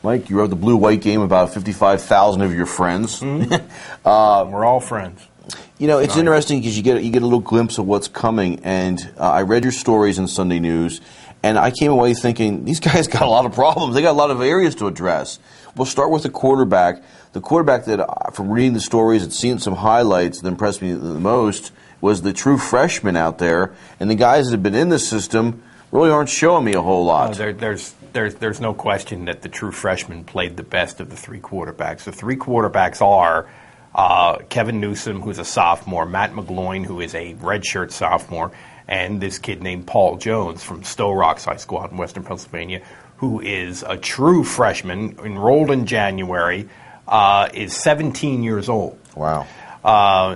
Mike, you wrote the blue-white game about 55,000 of your friends. Mm-hmm. We're all friends. You know, it's interesting because you get a little glimpse of what's coming, and I read your stories in Sunday News, and I came away thinking, these guys got a lot of problems. They got a lot of areas to address. We'll start with the quarterback. The quarterback that, from reading the stories and seeing some highlights that impressed me the most was the true freshman out there, and the guys that have been in the system really aren't showing me a whole lot. There's no question that the true freshmen played the best of the three quarterbacks. The three quarterbacks are Kevin Newsom, who's a sophomore, Matt McGloin, who is a redshirt sophomore, and this kid named Paul Jones from Stowe Rocks High School out in Western Pennsylvania, who is a true freshman, enrolled in January, is 17 years old. Wow.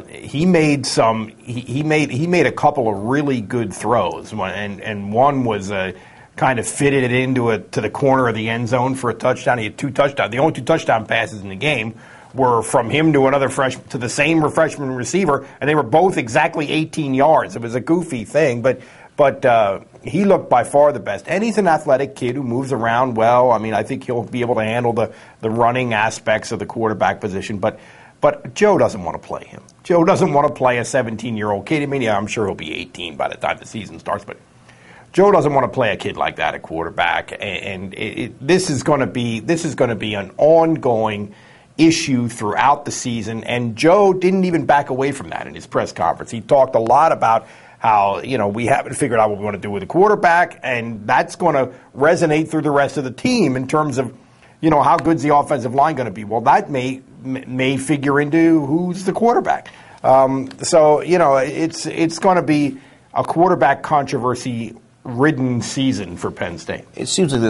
He made a couple of really good throws, and one was kind of fitted it to the corner of the end zone for a touchdown. He had two touchdowns. The only two touchdown passes in the game were from him to another freshman, to the same freshman receiver, and they were both exactly 18 yards. It was a goofy thing, but he looked by far the best. And he's an athletic kid who moves around well. I mean, I think he'll be able to handle the running aspects of the quarterback position, but Joe doesn't want to play him. Joe doesn't want to play a 17-year-old kid. I mean, yeah, I'm sure he'll be 18 by the time the season starts, but Joe doesn't want to play a kid like that at quarterback. And this is going to be an ongoing issue throughout the season. And Joe didn't even back away from that in his press conference. He talked a lot about how, we haven't figured out what we want to do with the quarterback, and that's going to resonate through the rest of the team in terms of, how good's the offensive line going to be. Well, that may figure into who's the quarterback. So it's going to be a quarterback controversy-ridden season for Penn State. It seems like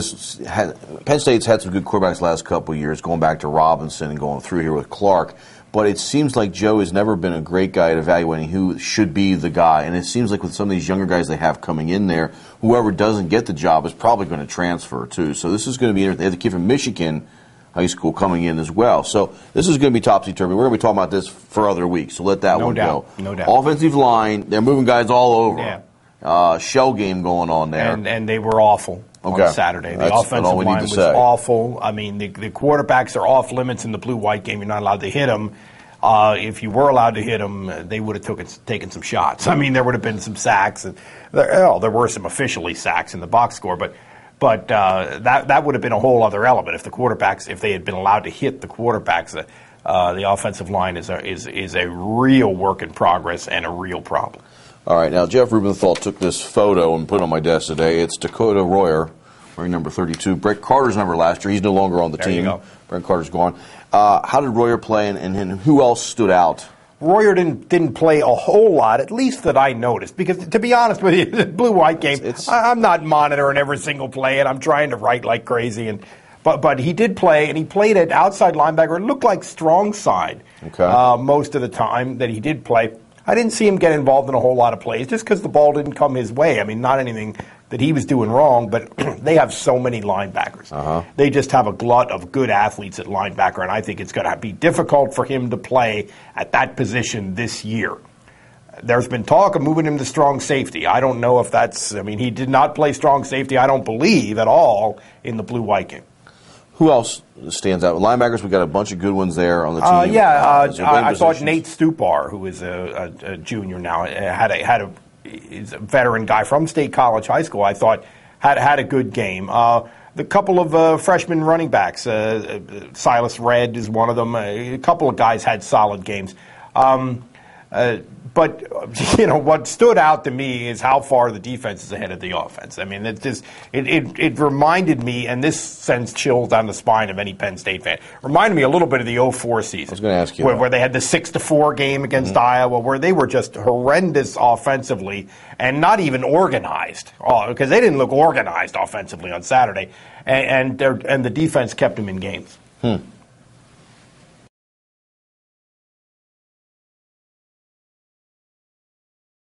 Penn State's had some good quarterbacks the last couple of years, going back to Robinson and going through here with Clark. But it seems like Joe has never been a great guy at evaluating who should be the guy. And it seems like with some of these younger guys they have coming in there, whoever doesn't get the job is probably going to transfer too. So this is going to be interesting. They have the kid from Michigan High School coming in as well. So this is going to be topsy-turvy. We're going to be talking about this for other weeks. So let that one go. No doubt. Offensive line, they're moving guys all over. Yeah. Shell game going on there. And they were awful on Saturday. The offensive line was awful. I mean, the quarterbacks are off limits in the blue-white game. You're not allowed to hit them. If you were allowed to hit them, they would have taken some shots. I mean, there would have been some sacks. There were some officially sacks in the box score, but that would have been a whole other element if the quarterbacks, if they had been allowed to hit the quarterbacks. The offensive line is a real work in progress and a real problem. All right, now Jeff Rubenthal took this photo and put it on my desk today. It's Dakota Royer, wearing number 32. Brett Carter's number last year. He's no longer on the team. There you go. Brett Carter's gone. How did Royer play, and who else stood out? Royer didn't play a whole lot, at least that I noticed. Because to be honest with you, the blue-white game, I'm not monitoring every single play, and I'm trying to write like crazy. But he did play, and he played at outside linebacker. It looked like strong side most of the time that he did play. I didn't see him get involved in a whole lot of plays just because the ball didn't come his way. I mean, not anything that he was doing wrong, but they have so many linebackers. They just have a glut of good athletes at linebacker, and I think it's going to be difficult for him to play at that position this year. There's been talk of moving him to strong safety. I don't know if he did not play strong safety, I don't believe, at all in the blue-white game. Who else stands out? Linebackers, we got a bunch of good ones there on the team. I thought Nate Stupar, who is a junior now, is a veteran guy from State College High School. I thought had a good game. The couple of freshman running backs, Silas Redd is one of them. A couple of guys had solid games. But what stood out to me is how far the defense is ahead of the offense. I mean, it reminded me, and this sends chills down the spine of any Penn State fan. Reminded me a little bit of the 04 season. I was going to ask you where they had the 6-4 game against Iowa, where they were just horrendous offensively and not even organized, because they didn't look organized offensively on Saturday, and the defense kept them in games.